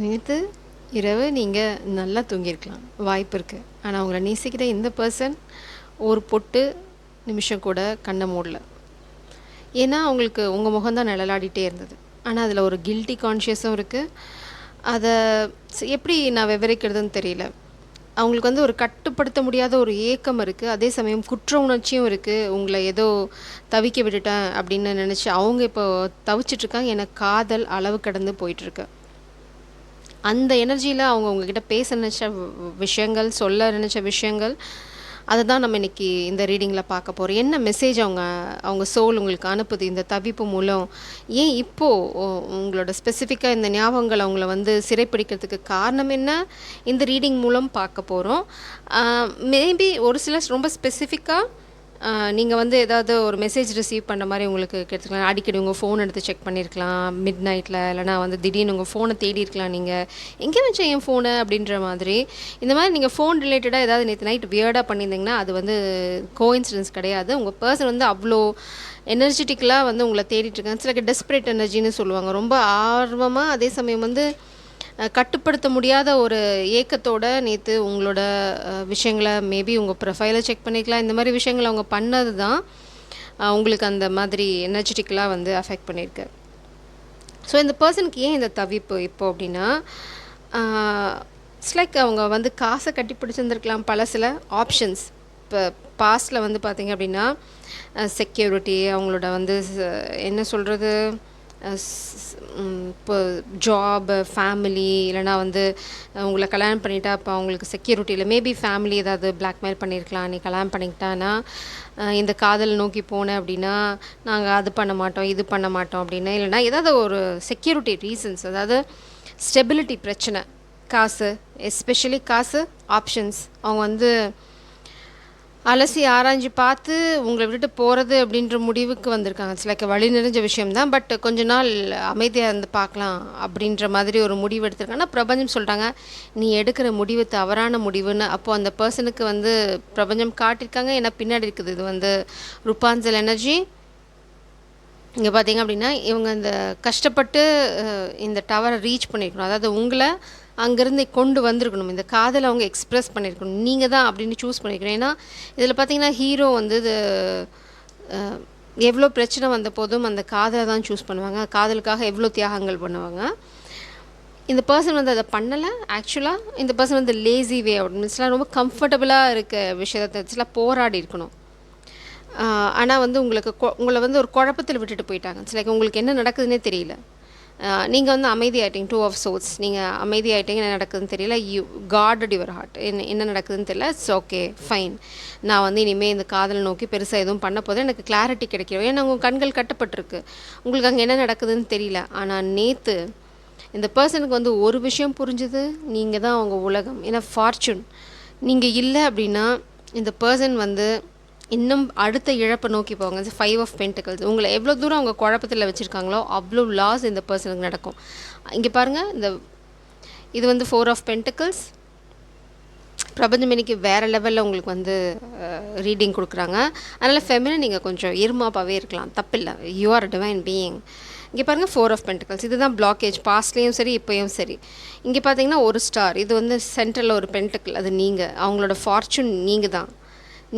நேத்து இரவு நீங்க நல்லா தூங்கியிருக்கலாம். வாய்ப்பு இருக்கு. ஆனா உங்கள நேசிக்கிற இந்த பெர்சன் ஒரு பொட்டு நிமிஷம் கூட கண்ண மூடல. ஏன்னா, அவங்களுக்கு உங்க முகம் தான் நிழலாடிட்டே இருந்தது. ஆனா அதில ஒரு கில்ட்டி கான்ஷியஸும் இருக்கு. அத எப்படி நான் விவரிக்கிறதுன்னு தெரியல. அவங்களுக்கு வந்து ஒரு கட்டுப்படுத்த முடியாத ஒரு ஏக்கம் இருக்கு. அதே சமயம் குற்ற உணர்ச்சியும் இருக்கு. உங்கள ஏதோ தவிக்க விட்டுட்டேன் அப்படின்னு நெனச்சு அவங்க இப்போ தவிச்சிட்டுருக்காங்க. ஏன்னா காதல் அளவு கடந்து போயிட்டுருக்கு. அந்த எனர்ஜியில அவங்க உங்ககிட்ட பேச நினச்ச விஷயங்கள், சொல்ல நினச்ச விஷயங்கள், அத தான் நம்ம இன்னைக்கு இந்த ரீடிங்கில பார்க்க போறோம். என்ன மெசேஜ் அவங்க அவங்க சோல் உங்களுக்கு அனுப்புது இந்த தவிப்பு மூலம்? ஏன் இப்போ உங்களோட ஸ்பெசிஃபிக்கா இந்த ஞாபகங்கள் அவங்கள வந்து சிறைப்பிடிக்கிறதுக்கு காரணம் என்ன? இந்த ரீடிங் மூலம் பார்க்க போறோம். அ மேபி ஒரு சிலர் ரொம்ப ஸ்பெசிஃபிக்கா நீங்க வந்து ஏதாவது ஒரு மெசேஜ் ரிசீவ் பண்ண மாரி உங்களுக்கு கிடைச்சிருக்கலாம். அடிக்கடி உங்க ஃபோன் எடுத்து செக் பண்ணியிருக்கலாம். மிட் நைட்ல இல்லன்னா வந்து திடீர்னு உங்க ஃபோன தேடியிருக்கலாம் நீங்க. "எங்கே வச்சேன் என் ஃபோன?" அப்படின்ற மாதிரி. இந்த மாரி நீங்க ஃபோன் ரிலேட்டடா ஏதாவது நேத்து நைட் வியர்டா பண்ணியிருந்தீங்கன்னா, அது வந்து கோஇன்சிடென்ஸ் கிடையாது. உங்க பெர்சன் வந்து அவ்ளோ எனர்ஜெட்டிக்கலா வந்து உங்கள தேடிட்டு இருக்காங்க. இட்ஸ் லைக் டெஸ்பரேட் எனர்ஜின்னு சொல்லுவாங்க. ரொம்ப ஆர்வமா, அதே சமயம் வந்து கட்டுப்படுத்த முடியாத ஒரு ஏக்கத்தோட நேத்து உங்களோட விஷயங்கள மேபி உங்க ப்ரொஃபைல செக் பண்ணிக்கலாம். இந்த மாரி விஷயங்கள அவங்க பண்ணது தான் உங்களுக்கு அந்த மாதிரி எனர்ஜெட்டிக்கலா வந்து அஃபெக்ட் பண்ணியிருக்கு. ஸோ இந்த பெர்சனுக்கு ஏன் இந்த தவிப்பு இப்போ அப்படின்னா, இட்ஸ் லைக் அவங்க வந்து காச கட்டி பிடிச்சிருந்துருக்கலாம். பல சில ஆப்ஷன்ஸ். இப்போ பாஸ்ட்ல வந்து பார்த்தீங்க அப்படின்னா, செக்யூரிட்டி அவங்களோட வந்து என்ன சொல்றது? இப்போ ஜாப், ஃபேமிலி இல்லைனா வந்து உங்கள கல்யாணம் பண்ணிட்டா இப்போ அவங்களுக்கு செக்யூரிட்டி இல்ல. மேபி ஃபேமிலி ஏதாவது பிளாக்மெயில் பண்ணியிருக்கலாம். நீ கல்யாணம் பண்ணிக்கிட்டான்னா, இந்த காதல் நோக்கி போனேன் அப்படின்னா, நாங்க அது பண்ண மாட்டோம், இது பண்ண மாட்டோம் அப்படின்னு. இல்லைனா ஏதாவது ஒரு செக்யூரிட்டி ரீசன்ஸ், அதாவது ஸ்டெபிலிட்டி பிரச்சனை. காசு, எஸ்பெஷலி காசு, ஆப்ஷன்ஸ். அவங்க வந்து அலசி ஆராய்ஞ்சு பார்த்து உங்கள விட்டுட்டு போறது அப்படின்ற முடிவுக்கு வந்திருக்காங்க. இட்ஸ் லைக் வழி நிறைஞ்ச விஷயம் தான். பட் கொஞ்ச நாள் அமைதியா இருந்து பார்க்கலாம் அப்படின்ற மாதிரி ஒரு முடிவு எடுத்திருக்காங்க. ஆனா பிரபஞ்சம் சொல்ட்டாங்க, "நீ எடுக்கிற முடிவு தவறான முடிவுன்னு." அப்போ அந்த பெர்சனுக்கு வந்து பிரபஞ்சம் காட்டியிருக்காங்க. ஏன்னா பின்னாடி இருக்குது. இது வந்து ரூபான்சல் எனர்ஜி. இங்க பார்த்தீங்க அப்படின்னா, இவங்க இந்த கஷ்டப்பட்டு இந்த டவர ரீச் பண்ணியிருக்கணும். அதாவது உங்கள அங்கேருந்து கொண்டு வந்திருக்கணும். இந்த காதல அவங்க எக்ஸ்பிரஸ் பண்ணியிருக்கணும். நீங்க தான் அப்படின்னு சூஸ் பண்ணியிருக்கணும். ஏன்னா, இதில பார்த்தீங்கன்னா, ஹீரோ வந்து இது அ எவ்வளோ பிரச்சனை வந்த போதும் அந்த காதல தான் சூஸ் பண்ணுவாங்க. காதலுக்காக எவ்வளோ தியாகங்கள் பண்ணுவாங்க. இந்த பெர்சன் வந்து அத பண்ணல. ஆக்சுவலா இந்த பெர்சன் வந்து லேசி வே அவுட் மீன்ஸ்லாம் ரொம்ப கம்ஃபர்டபுளா இருக்க விஷயத்த ஆக்சுவலா போராடி இருக்கணும். ஆனா வந்து உங்களுக்கு உங்கள வந்து ஒரு குழப்பத்தில விட்டுட்டு போயிட்டாங்க. இட்ஸ் லைக் உங்களுக்கு என்ன நடக்குதுன்னே தெரியல. நீங்க வந்து அமைதியாயிட்டீங்க. 2 ஆஃப் சோர்ட்ஸ். நீங்க அமைதியாயிட்டீங்க. என்ன நடக்குதுன்னு தெரியல. You guarded your heart. என்ன நடக்குதுன்னு தெரியல. It's okay, fine. நான் வந்து இனிமே இந்த காதல நோக்கி பெருசா எதுவும் பண்ண போது எனக்கு கிளாரிட்டி கிடைக்கும். ஏன்னா உங்க கண்கள் கட்டப்பட்டிருக்கு. உங்களுக்கு அங்க என்ன நடக்குதுன்னு தெரியல. ஆனா நேத்து இந்த பெர்சனுக்கு வந்து ஒரு விஷயம் புரிஞ்சுது. நீங்க தான் அவங்க உலகம். ஏன்னா ஃபார்ச்சூன். நீங்க இல்ல அப்படின்னா, இந்த பெர்சன் வந்து இன்னும் அடுத்த இழப்ப நோக்கி போவாங்க. 5 ஆஃப் பென்டிகல்ஸ். உங்கள எவ்வளோ தூரம் அவங்க குழப்பத்தில வச்சிருக்காங்களோ, அவ்வளோ லாஸ் இந்த பெர்சனுக்கு நடக்கும். இங்க பாருங்க, இது வந்து 4 ஆஃப் பென்டிகல்ஸ். பிரபஞ்சம் இன்னைக்கு வேற லெவல்ல உங்களுக்கு வந்து ரீடிங் குடுக்குறாங்க. அதனால ஃபெமினின் நீங்க கொஞ்சம் இருமாப்பாவே இருக்கலாம். தப்பில்ல. You are a divine being. இங்க பாருங்க 4 ஆஃப் பென்டிகல்ஸ். இதுதான் பிளாக்கேஜ். பாஸ்ட்லயும் சரி, இப்பயும் சரி. இங்க பார்த்தீங்கன்னா, ஒரு ஸ்டார். இது வந்து சென்டர்ல ஒரு பென்டிகிள். அது நீங்க. அவங்களோட ஃபார்ச்சூன் நீங்க தான்.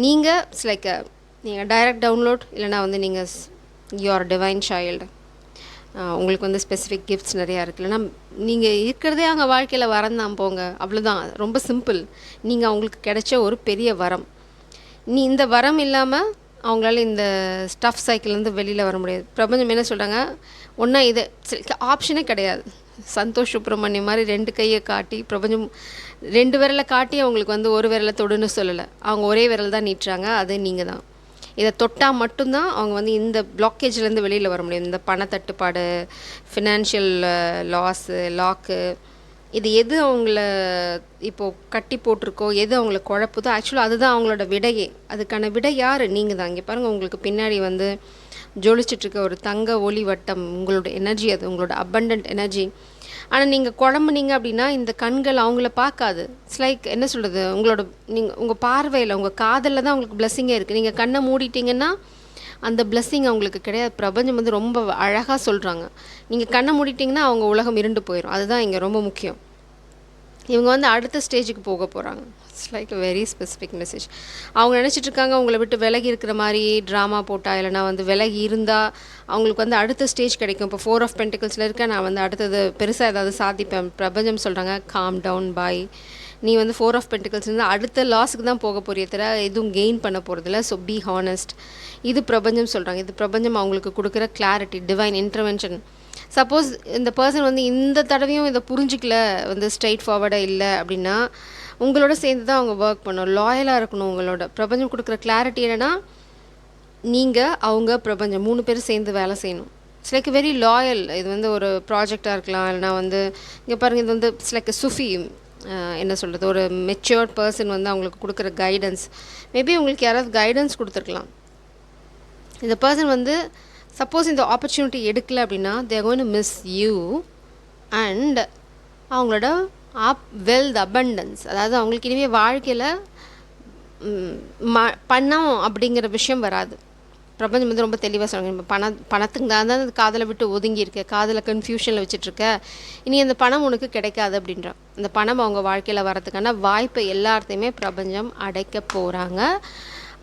நீங்க இட்ஸ் லைக் நீங்க டைரக்ட் டவுன்லோட் இல்லைனா வந்து நீங்க யூ ஆர் டிவைன் சைல்டு. உங்களுக்கு வந்து ஸ்பெசிஃபிக் கிஃப்ட்ஸ் நிறையா இருக்குது. இல்லைனா நீங்கள் இருக்கிறதே அவங்க வாழ்க்கையில் வரம் தான் போங்க. அவ்வளோதான். ரொம்ப சிம்பிள். நீங்கள் அவங்களுக்கு கிடைச்ச ஒரு பெரிய வரம். இந்த வரம் இல்லாமல் அவங்களால இந்த ஸ்டஃப் சைக்கிள்லேருந்து வெளியில் வர முடியாது. பிரபஞ்சம் என்ன சொல்கிறாங்க, ஒன்றா இது ஆப்ஷனே கிடையாது. சந்தோஷ் சுப்ரமணியம் மாதிரி 2 கையை காட்டி பிரபஞ்சம் 2 விரல காட்டி அவங்களுக்கு வந்து ஒரு விரல தொடுன்னு சொல்லலை. அவங்க ஒரே விரல் தான் நீட்டுறாங்க. அது நீங்கள் தான். இதை தொட்டால் மட்டும்தான் அவங்க வந்து இந்த பிளாக்கேஜ்லேருந்து வெளியில் வர முடியும். இந்த பணத்தட்டுப்பாடு, ஃபினான்ஷியல் லாஸு, லாக்கு, இது எது அவங்கள இப்போது கட்டி போட்டிருக்கோ, எது அவங்கள குழப்புதோ, ஆக்சுவலாக அதுதான் அவங்களோட விடையே. அதுக்கான விடை யார்? நீங்கள் தான். இங்கே பாருங்கள், உங்களுக்கு பின்னாடி வந்து ஜொலிச்சிட்ருக்க ஒரு தங்க ஒளி வட்டம் உங்களோட எனர்ஜி. அது உங்களோட அபண்டன்ட் எனர்ஜி. ஆனால் நீங்கள் குழம்புனீங்க அப்படின்னா இந்த கண்கள் அவங்கள பார்க்காது. இட்ஸ் லைக் என்ன சொல்கிறது, நீங்கள் உங்கள் பார்வையில் உங்கள் காதலில் தான் உங்களுக்கு பிளெஸ்ஸிங்கே இருக்குது. நீங்கள் கண்ணை மூடிட்டீங்கன்னா அந்த பிளெஸ்ஸிங் அவங்களுக்கு கிடையாது. பிரபஞ்சம் வந்து ரொம்ப அழகாக சொல்கிறாங்க, நீங்கள் கண்ணை மூடிட்டிங்கன்னா அவங்க உலகம் இருண்டு போயிடும். அதுதான் இங்கே ரொம்ப முக்கியம். இவங்க வந்து அடுத்த ஸ்டேஜுக்கு போக போகிறாங்க. It's like a very specific message. அவங்க நினச்சிட்ருக்காங்க உங்களை விட்டு விலகி இருக்கிற மாதிரி ட்ராமா போட்டால், இல்லைனா வந்து விலகி இருந்தால் அவங்களுக்கு வந்து அடுத்த ஸ்டேஜ் கிடைக்கும். இப்போ 4 ஆஃப் பென்டிகல்ஸில் இருக்க, நான் வந்து அடுத்தது பெருசாக ஏதாவது சாதிப்பேன். பிரபஞ்சம் சொல்கிறாங்க காம் டவுன் பாய், நீ வந்து 4 ஆஃப் பென்டிகல்ஸ் இருந்தால் அடுத்த லாஸுக்கு தான் போக போறிய தவிர எதுவும் கெயின் பண்ண போகிறதில்ல. So be honest. இது பிரபஞ்சம் சொல்கிறாங்க. இது பிரபஞ்சம் அவங்களுக்கு கொடுக்குற கிளாரிட்டி, டிவைன் இன்டர்வென்ஷன். சப்போஸ் இந்த பர்சன் வந்து இந்த தடவையும் இதை புரிஞ்சிக்கல, வந்து ஸ்ட்ரைட் ஃபார்வர்டாக இல்லை அப்படின்னா, உங்களோட சேர்ந்து தான் அவங்க ஒர்க் பண்ணணும். லாயலாக இருக்கணும். உங்களோட பிரபஞ்சம் கொடுக்குற கிளாரிட்டி என்னென்னா, நீங்கள் அவங்க பிரபஞ்சம் 3 பேரும் சேர்ந்து வேலை செய்யணும். It's like very loyal. இது வந்து ஒரு ப்ராஜெக்டாக இருக்கலாம், இல்லைனா வந்து இங்கே பாருங்கள், இது வந்து இட்ஸ் லைக் சுஃபி, என்ன சொல்கிறது, ஒரு மெச்சூர்ட் பர்சன் வந்து அவங்களுக்கு கொடுக்குற கைடன்ஸ். மேபி உங்களுக்கு யாராவது கைடன்ஸ் கொடுத்துருக்கலாம். இந்த பர்சன் வந்து சப்போஸ் இந்த ஆப்பர்ச்சுனிட்டி எடுக்கலை அப்படின்னா, they are going to miss you and அவங்களோட வெல்த் அபண்டன்ஸ். அதாவது அவங்களுக்கு இனிமேல் வாழ்க்கையில் பணம் அப்படிங்கிற விஷயம் வராது. பிரபஞ்சம் வந்து ரொம்ப தெளிவாக சொல்லுங்க. பணத்துக்கு தான் அந்த காதலை விட்டு ஒதுங்கியிருக்க, காதலை கன்ஃபியூஷனில் வச்சுட்ருக்க, இனி அந்த பணம் உனக்கு கிடைக்காது அப்படின்ற அந்த பணம் அவங்க வாழ்க்கையில் வரதுக்கான வாய்ப்பை எல்லாத்தையுமே பிரபஞ்சம் அடைக்க போகிறாங்க.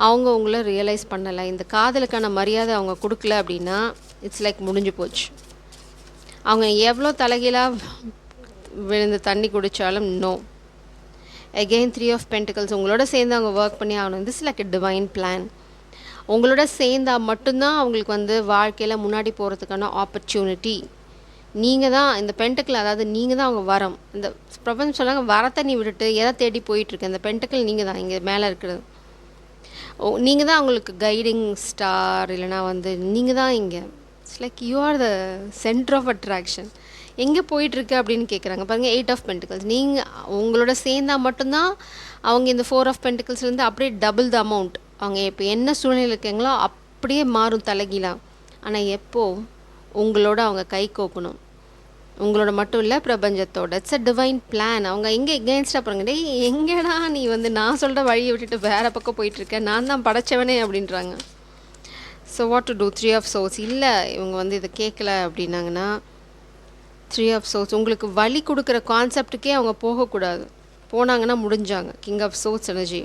அவங்க உங்களை ரியலைஸ் பண்ணலை, இந்த காதலுக்கான மரியாதை அவங்க கொடுக்கல அப்படின்னா இட்ஸ் லைக் முடிஞ்சு போச்சு. அவங்க எவ்வளோ தலைகீழாக விழுந்து தண்ணி குடித்தாலும் நோ. அகெயின் 3 ஆஃப் பென்டிகல்ஸ் உங்களோட சேர்ந்து அவங்க ஒர்க் பண்ணி ஆகணும். This like a divine plan. உங்களோட சேர்ந்தால் மட்டும்தான் அவங்களுக்கு வந்து வாழ்க்கையில் முன்னாடி போகிறதுக்கான ஆப்பர்ச்சுனிட்டி. நீங்கள் தான் இந்த பென்டக்கிள், அதாவது நீங்கள் தான் அவங்க வரம். இந்த பிரபஞ்சம் சொன்னாங்க வரத்தை நீ விட்டுட்டு எதை தேடி போயிட்டுருக்க, இந்த பென்டக்கிள் நீங்கள் தான் இங்கே மேலே இருக்கிறது. நீங்கள் தான் அவங்களுக்கு கைடிங் ஸ்டார், இல்லைனா வந்து நீங்கள் தான் இங்கே. It's like you are the centre of attraction. எங்கே போயிட்டுருக்கு அப்படின்னு கேட்குறாங்க. பாருங்கள் 8 ஆஃப் பென்டிகல்ஸ். நீங்கள் உங்களோட சேர்ந்தால் மட்டும்தான் அவங்க இந்த 4 ஆஃப் பென்டிகல்ஸ்லேருந்து அப்படியே டபுள் த அமௌண்ட், அவங்க இப்போ என்ன சூழ்நிலை இருக்காங்களோ அப்படியே மாறும் தலைகீழாக. ஆனால் எப்போ உங்களோட அவங்க கை கோக்கணும், உங்களோட மட்டும் இல்லை பிரபஞ்சத்தோட. It's a divine plan. அவங்க எங்கே எகெயின்ஸ்டாக போகிறாங்க, டே எங்கேடா நீ வந்து நான் சொல்கிற வழியை விட்டுட்டு வேறு பக்கம் போயிட்டுருக்க, நான் தான் படைச்சவனே அப்படின்றாங்க. So what to do? 3 of source. இல்லை இவங்க வந்து இதை கேட்கல அப்படின்னாங்கன்னா 3 ஆஃப் சோர்ஸ் உங்களுக்கு வழி கொடுக்குற கான்செப்டுக்கே அவங்க போகக்கூடாது. போனாங்கன்னா முடிஞ்சாங்க. King of source energy.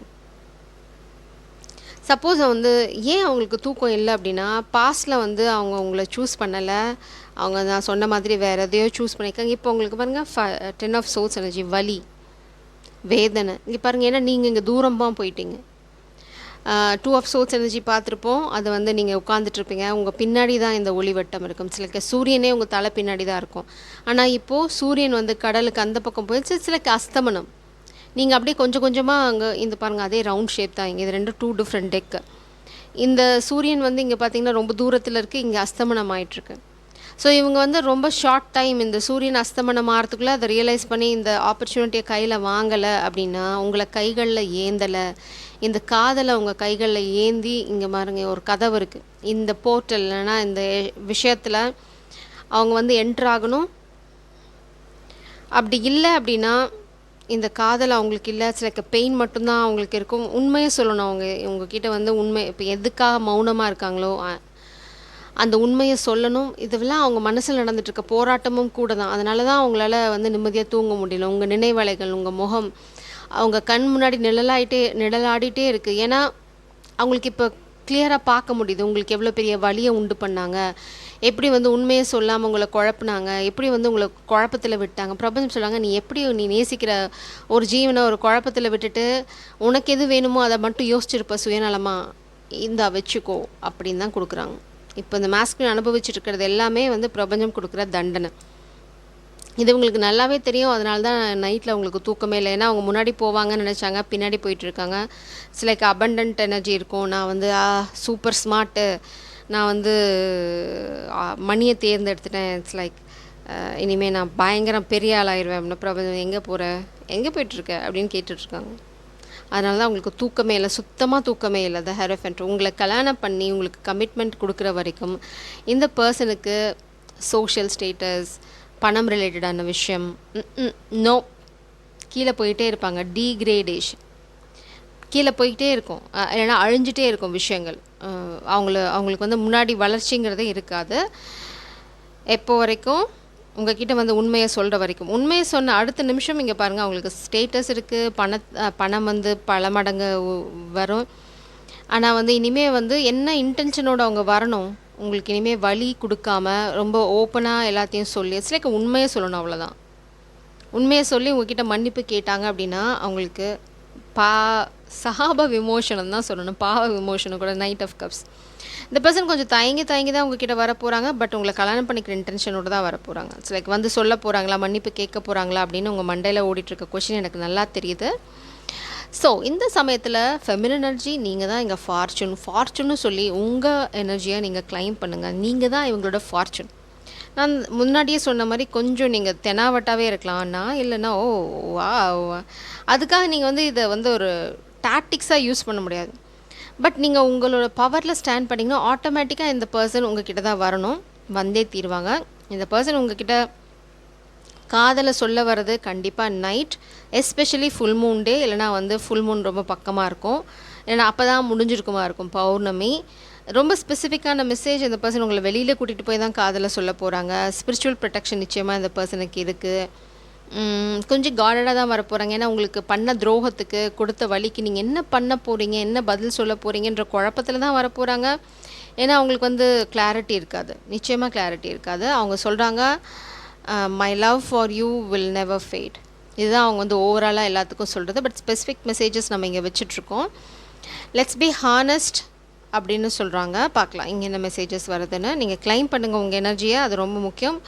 Suppose வந்து ஏன் அவங்களுக்கு தூக்கம் இல்லை அப்படின்னா, பாஸ்டில் வந்து அவங்க உங்களை சூஸ் பண்ணலை, அவங்க நான் சொன்ன மாதிரி வேறு எதையோ சூஸ் பண்ணியிருக்காங்க. இப்போ உங்களுக்கு பாருங்கள் 10 ஆஃப் சோர்ஸ் எனர்ஜி, வலி, வேதனை. இங்கே பாருங்கள், ஏன்னா நீங்கள் இங்கே தூரமாக போயிட்டீங்க. 2 ஆஃப் சோர்ஸ் எனர்ஜி பார்த்துருப்போம். அது வந்து நீங்கள் உட்காந்துட்ருப்பீங்க, உங்கள் பின்னாடி தான் இந்த ஒளிவட்டம் இருக்கும். சில சூரியனே உங்கள் தலை பின்னாடி தான் இருக்கும். ஆனால் இப்போது சூரியன் வந்து கடலுக்கு அந்த பக்கம் போயிடுச்சு. சில அஸ்தமனம். நீங்கள் அப்படியே கொஞ்சம் கொஞ்சமாக அங்கே இந்த பாருங்கள், அதே ரவுண்ட் ஷேப் தான் இங்கே. இது 2 டிஃப்ரெண்ட் டெக்கு. இந்த சூரியன் வந்து இங்கே பார்த்திங்கன்னா ரொம்ப தூரத்தில் இருக்குது, இங்கே அஸ்தமனம் ஆகிட்டுருக்கு. ஸோ இவங்க வந்து ரொம்ப ஷார்ட் டைம் இந்த சூரியன் அஸ்தமனம் ஆகிறதுக்குள்ளே அதை ரியலைஸ் பண்ணி இந்த ஆப்பர்ச்சுனிட்டியை கையில் வாங்கலை அப்படின்னா, உங்களை கைகளில் ஏந்தலை, இந்த காதலை உங்கள் கைகளில் ஏந்தி இங்கே பாருங்க ஒரு கதவு இருக்குது. இந்த போர்ட்டல்னா இந்த விஷயத்தில் அவங்க வந்து என்ட்ரு ஆகணும். அப்படி இல்லை அப்படின்னா இந்த காதல் அவங்களுக்கு இல்லை, சில பெயின் மட்டும்தான் அவங்களுக்கு இருக்கும். உண்மையை சொல்லணும். அவங்க உங்ககிட்ட வந்து உண்மை, இப்போ எதுக்காக மௌனமாக இருக்காங்களோ அந்த உண்மையை சொல்லணும். இதெல்லாம் அவங்க மனசில் நடந்துட்டுருக்க போராட்டமும் கூட தான். அதனால தான் அவங்களால வந்து நிம்மதியாக தூங்க முடியல. உங்கள் நினைவலைகள், உங்கள் முகம் அவங்க கண் முன்னாடி நிழலாடிட்டே இருக்குது. ஏன்னா அவங்களுக்கு இப்போ கிளியராக பார்க்க முடியுது உங்களுக்கு எவ்வளோ பெரிய வலியை உண்டு பண்ணாங்க, எப்படி வந்து உண்மையை சொல்லாமல் உங்களை குழப்புனாங்க, எப்படி வந்து உங்களை குழப்பத்தில் விட்டாங்க. பிரபஞ்சம் சொல்லுவாங்க, நீ நேசிக்கிற ஒரு ஜீவனை ஒரு குழப்பத்தில் விட்டுட்டு உனக்கு எது வேணுமோ அதை மட்டும் யோசிச்சிருப்ப சுயநலமாக, இந்தா வச்சுக்கோ அப்படின்னு தான் கொடுக்குறாங்க. இப்போ இந்த மாஸ்குலின் அனுபவிச்சுட்டு இருக்கிறது எல்லாமே வந்து பிரபஞ்சம் கொடுக்குற தண்டனை. இது உங்களுக்கு நல்லாவே தெரியும். அதனால தான் நைட்டில் அவங்களுக்கு தூக்கமே இல்லை. ஏன்னா அவங்க முன்னாடி போவாங்கன்னு நினச்சாங்க, பின்னாடி போயிட்டுருக்காங்க. இட்ஸ் லைக் அபண்டன்ட் எனர்ஜி இருக்கும். நான் வந்து சூப்பர் ஸ்மார்ட்டு, நான் வந்து மணியை தேர்ந்தெடுத்துட்டேன், இட்ஸ் லைக் இனிமேல் நான் பயங்கரம் பெரிய ஆளாயிருவேன் அப்படின்னா, பிரபஞ்சம் எங்கே போகிற, எங்கே போயிட்டுருக்க அப்படின்னு கேட்டுட்ருக்காங்க. அதனால தான் உங்களுக்கு தூக்கமே இல்லை, சுத்தமாக தூக்கமே இல்லை. த ஹெரோஃபென்ட் உங்களை கல்யாணம் பண்ணி உங்களுக்கு கமிட்மெண்ட் கொடுக்குற வரைக்கும் இந்த பர்சனுக்கு சோஷியல் ஸ்டேட்டஸ், பணம் ரிலேட்டடான விஷயம் நோ, கீழே போயிட்டே இருப்பாங்க. டீக்ரேடேஷன் கீழே போய்கிட்டே இருக்கும், இல்லைன்னா அழிஞ்சிட்டே இருக்கும் விஷயங்கள். அவங்களுக்கு வந்து முன்னாடி வளர்ச்சிங்கிறதே இருக்காது. எப்போ வரைக்கும்? உங்ககிட்ட வந்து உண்மைய சொல்ற வரைக்கும். உண்மைய சொன்ன அடுத்த நிமிஷம் இங்க பாருங்க அவங்களுக்கு ஸ்டேட்டஸ் இருக்கு. பணம் வந்து பல மடங்கு வரும். ஆனா வந்து இனிமே வந்து என்ன இன்டென்ஷனோட அவங்க வரணும்? உங்களுக்கு இனிமே வலி குடுக்காம, ரொம்ப ஓப்பனா எல்லாத்தையும் சொல்லி இட்ஸ் லைக் உண்மைய சொல்லணும் அவ்வளோதான். உண்மைய சொல்லி உங்ககிட்ட மன்னிப்பு கேட்டாங்க அப்படின்னா, அவங்களுக்கு பா சஹாப விமோசனம் தான் சொல்லணும். பாவ விமோசனம் கூட நைட் ஆஃப் கப்ஸ். இந்த பெர்சன் கொஞ்சம் தயங்கி தயங்கி தான் உங்ககிட்ட வரப்போறாங்க. பட் உங்கள கல்யாணம் பண்ணிக்கிற இன்டென்ஷனோட தான் வரப்போறாங்க. இட்ஸ் லைக் வந்து சொல்ல போறாங்களா, மன்னிப்பு கேட்க போறாங்களா அப்படின்னு உங்க மண்டையில ஓடிட்டு இருக்க கொஸ்டின் எனக்கு நல்லா தெரியுது. ஸோ இந்த சமயத்தில் ஃபெமினின் எனர்ஜி நீங்கள் தான் இங்கே ஃபார்ச்சூன்னு சொல்லி உங்கள் எனர்ஜியை நீங்கள் கிளைம் பண்ணுங்கள். நீங்கள் தான் இவங்களோட ஃபார்ச்சூன். நான் முன்னாடியே சொன்ன மாதிரி கொஞ்சம் நீங்கள் தெனாவட்டாவே இருக்கலாம். நான் இல்லைன்னா ஓ வா அதுக்காக நீங்கள் வந்து இதை வந்து ஒரு டாக்டிக்ஸாக யூஸ் பண்ண முடியாது. பட் நீங்கள் உங்களோட பவரில் ஸ்டாண்ட் பண்ணிங்கன்னா ஆட்டோமேட்டிக்காக இந்த பர்சன் உங்ககிட்ட தான் வரணும், வந்தே தீருவாங்க. இந்த பர்சன் உங்ககிட்ட காதலை சொல்ல வர்றது கண்டிப்பாக night, especially full moon day, இல்லைனா வந்து ஃபுல் மூன் ரொம்ப பக்கமாக இருக்கும், இல்லைனா அப்போ தான் முடிஞ்சிருக்குமா இருக்கும் பௌர்ணமி. ரொம்ப ஸ்பெசிஃபிக்கான மெசேஜ் இந்த பர்சன் உங்களை வெளியில் கூட்டிகிட்டு போய் தான் காதலை சொல்ல போகிறாங்க. ஸ்பிரிச்சுவல் ப்ரொடெக்ஷன் நிச்சயமாக இந்த பர்சனுக்கு இருக்குது. கொஞ்சம் கார்டடாக தான் வரப்போகிறாங்க. ஏன்னா உங்களுக்கு பண்ண துரோகத்துக்கு கொடுத்த வலிக்கு நீங்கள் என்ன பண்ண போகிறீங்க, என்ன பதில் சொல்ல போகிறீங்கன்ற குழப்பத்தில் தான் வரப்போகிறாங்க. ஏன்னா அவங்களுக்கு வந்து கிளாரிட்டி இருக்காது, நிச்சயமாக கிளாரிட்டி இருக்காது. அவங்க சொல்கிறாங்க my love for you will never fade. இதுதான் அவங்க வந்து ஓவராலாக எல்லாத்துக்கும் சொல்கிறது. பட் ஸ்பெசிஃபிக் மெசேஜஸ் நம்ம இங்கே வச்சிட்ருக்கோம். லெட்ஸ் பி ஹானஸ்ட் அப்படின்னு சொல்கிறாங்க. பார்க்கலாம் இங்கே என்ன மெசேஜஸ் வருதுன்னு. நீங்கள் கிளைம் பண்ணுங்கள் உங்கள் எனர்ஜியை, அது ரொம்ப முக்கியம்.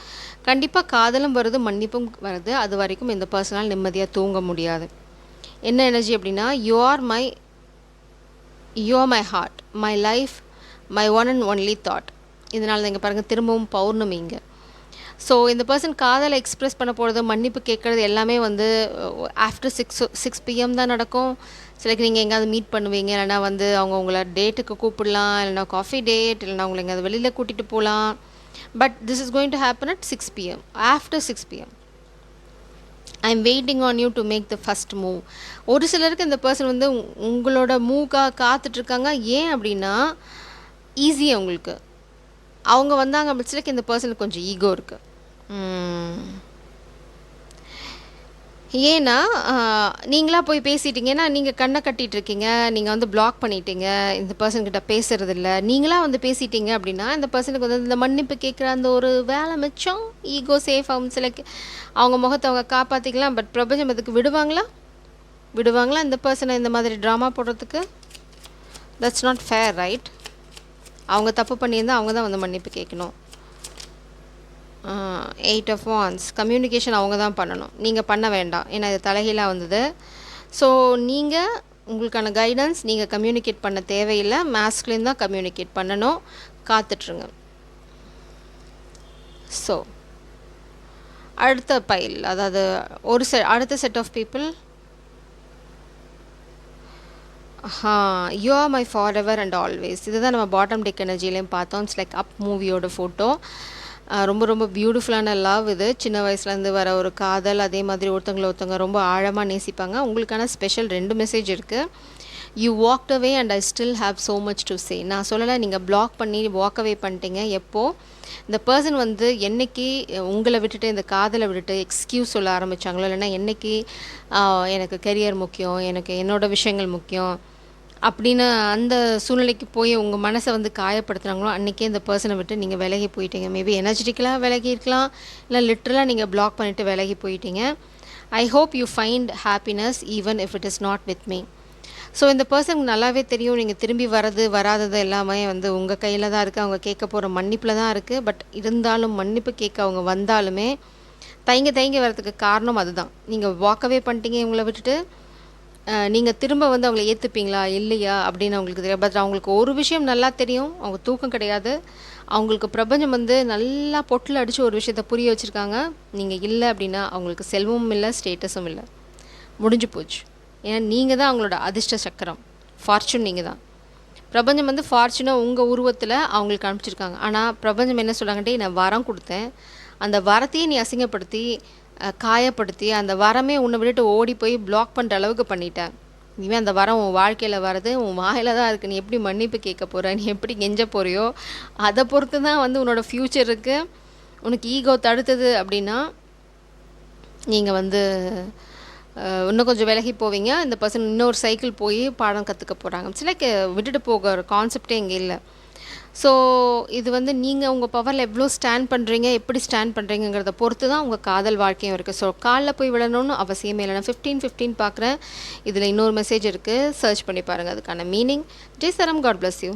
கண்டிப்பாக காதலும் வருது, மன்னிப்பும் வருது. அது வரைக்கும் இந்த பர்சனால் நிம்மதியாக தூங்க முடியாது. என்ன எனர்ஜி அப்படின்னா, you are my heart, my life, my one and only thought. இதனால் நீங்கள் பாருங்கள் திரும்பவும் பௌர்ணமி இங்கே. ஸோ இந்த பர்சன் காதலை எக்ஸ்ப்ரெஸ் பண்ண போகிறது, மன்னிப்பு கேட்குறது எல்லாமே வந்து ஆஃப்டர் 6 PM தான் நடக்கும். சிலக்கு நீங்கள் எங்கேயாவது மீட் பண்ணுவீங்க, இல்லைனா வந்து அவங்க உங்களை டேட்டுக்கு கூப்பிடலாம், இல்லைனா காஃபி டேட், இல்லைனா உங்களை எங்கேயாவது வெளியில் கூட்டிகிட்டு போகலாம். But this is going to happen at 6 PM. After 6 PM I am waiting on you to make the first move. ஒரு சிலருக்கு இந்த பர்சன் வந்து உங்களோட மூவ்க்காக காத்துட்ருக்காங்க. ஏன் அப்படின்னா ஈஸியாக உங்களுக்கு அவங்க வந்தாங்க அப்படி சிலக்கு இந்த பர்சனுக்கு கொஞ்சம் ஈகோ இருக்குது. ஏன்னா நீங்களாக போய் பேசிட்டீங்க. ஏன்னா நீங்கள் கண்ணை கட்டிகிட்டு இருக்கீங்க, நீங்கள் வந்து பிளாக் பண்ணிட்டீங்க, இந்த பர்சன்கிட்ட பேசுறது இல்லை. நீங்களாக வந்து பேசிட்டீங்க அப்படின்னா இந்த பர்சனுக்கு வந்து இந்த மன்னிப்பு கேட்குற அந்த ஒரு வேலை மிச்சம், ஈகோ சேஃப் ஆகும். சிலக்கு அவங்க முகத்தை அவங்க காப்பாற்றிக்கலாம். பட் பிரபஞ்சம் அதுக்கு விடுவாங்களா இந்த பர்சனை இந்த மாதிரி ட்ராமா போடுறதுக்கு? That's not fair, right? அவங்க தப்பு பண்ணியிருந்தால் அவங்க தான் வந்து மன்னிப்பு கேட்கணும். 8 of Wands கம்யூனிகேஷன் அவங்க தான் பண்ணணும், நீங்கள் பண்ண வேண்டாம். ஏன்னா இது தலைகீழாக வந்தது. ஸோ நீங்கள் உங்களுக்கான கைடன்ஸ் நீங்கள் கம்யூனிகேட் பண்ண தேவையில்லை. மாஸ்க்லேருந்து தான் கம்யூனிகேட் பண்ணணும். காத்துட்ருங்க. ஸோ அடுத்த பைல், அதாவது அடுத்த set of people, you are my forever and always. இதுதான் நம்ம பாட்டம் டெக் எனர்ஜிலையும் பார்த்தோம். இட்ஸ் லைக் அப் மூவியோட ஃபோட்டோ. ரொம்ப ரொம்ப பியூட்டிஃபுல்லான லவ் இது. சின்ன வயசுலேருந்து வர ஒரு காதல், அதே மாதிரி ஒருத்தவங்க ரொம்ப ஆழமாக நேசிப்பாங்க. உங்களுக்கான ஸ்பெஷல் 2 மெசேஜ் இருக்குது. You walked away and I still have so much to say. நான் சொல்லலை, நீங்கள் பிளாக் பண்ணி வாக் அவே பண்ணிட்டீங்க. எப்போது இந்த பர்சன் வந்து என்னைக்கு உங்களை விட்டுட்டு, இந்த காதலை விட்டுட்டு எக்ஸ்கியூஸ் சொல்ல ஆரம்பித்தாங்களோ, இல்லைன்னா என்னைக்கு எனக்கு கெரியர் முக்கியம், எனக்கு என்னோடய விஷயங்கள் முக்கியம் அப்படின்னு அந்த சூழ்நிலைக்கு போய் உங்கள் மனசை வந்து காயப்படுத்துனாங்களோ, அன்றைக்கே இந்த பர்சனை விட்டு நீங்கள் விலகி போயிட்டீங்க. மேபி எனர்ஜெட்டிக்கலாக விலகி இருக்கலாம், இல்லை லிட்ரலாக நீங்கள் பிளாக் பண்ணிவிட்டு விலகி போயிட்டீங்க. I hope you find happiness even if it is not with me. So இந்த பர்சனுக்கு நல்லாவே தெரியும் நீங்கள் திரும்பி வராதது எல்லாமே வந்து உங்கள் கையில் தான் இருக்குது. அவங்க கேட்க போகிற மன்னிப்பில் தான் இருக்குது. பட் இருந்தாலும் மன்னிப்பு கேட்க அவங்க வந்தாலுமே தயங்கி வரதுக்கு காரணம் அதுதான். நீங்கள் வாக்கவே பண்ணிட்டீங்க இவங்கள விட்டுட்டு. நீங்கள் திரும்ப வந்து அவங்கள ஏற்றுப்பீங்களா இல்லையா அப்படின்னு அவங்களுக்கு தெரியும். பட் அவங்களுக்கு ஒரு விஷயம் நல்லா தெரியும், அவங்க தூக்கம் கிடையாது. அவங்களுக்கு பிரபஞ்சம் வந்து நல்லா பொட்டில் அடித்து ஒரு விஷயத்தை புரிய வச்சுருக்காங்க. நீங்கள் இல்லை அப்படின்னா அவங்களுக்கு செல்வமும் இல்லை, ஸ்டேட்டஸும் இல்லை, முடிஞ்சு போச்சு. ஏன்னா நீங்கள் தான் அவங்களோட அதிர்ஷ்ட சக்கரம், ஃபார்ச்சூன் நீங்கள் தான். பிரபஞ்சம் வந்து ஃபார்ச்சூனை உங்கள் உருவத்தில் அவங்களுக்கு அனுப்பிச்சிருக்காங்க. ஆனால் பிரபஞ்சம் என்ன சொல்கிறாங்கன்ட்டு, நான் வரம் கொடுத்தேன், அந்த வரத்தையே நீ அசிங்கப்படுத்தி காயப்படுத்தி அந்த வரமே உன்னை விட்டுட்டு ஓடி போய் பிளாக் பண்ணுற அளவுக்கு பண்ணிட்டேன். இனிமேல் அந்த வரம் உன் வாழ்க்கையில் வர்றது உன் வாயில் தான் இருக்குது. நீ எப்படி மன்னிப்பு கேட்க போகிற, நீ எப்படி கெஞ்ச போகிறியோ அதை பொறுத்து தான் வந்து உன்னோட ஃப்யூச்சர் இருக்குது. உனக்கு ஈகோ தடுத்தது அப்படின்னா நீங்கள் வந்து இன்னும் கொஞ்சம் விலகி போவீங்க. இந்த பர்சன் இன்னொரு சைக்கிள் போய் பாடம் கற்றுக்க போகிறாங்க. சில விட்டுட்டு போகிற கான்செப்டே இங்கே இல்லை. ஸோ இது வந்து நீங்கள் உங்கள் பவரில் எவ்வளோ ஸ்டாண்ட் பண்ணுறீங்க, எப்படி ஸ்டாண்ட் பண்ணுறீங்கிறத பொறுத்து தான் உங்கள் காதல் வாழ்க்கையும் இருக்குது. ஸோ காலில் போய் விழணும்னு அவசியமே இல்லை. நான் 15 பார்க்குறேன். இதில் இன்னொரு மெசேஜ் இருக்குது, சர்ச் பண்ணி பாருங்கள் அதுக்கான மீனிங். ஜெய் சரம், காட் பிளஸ் யூ.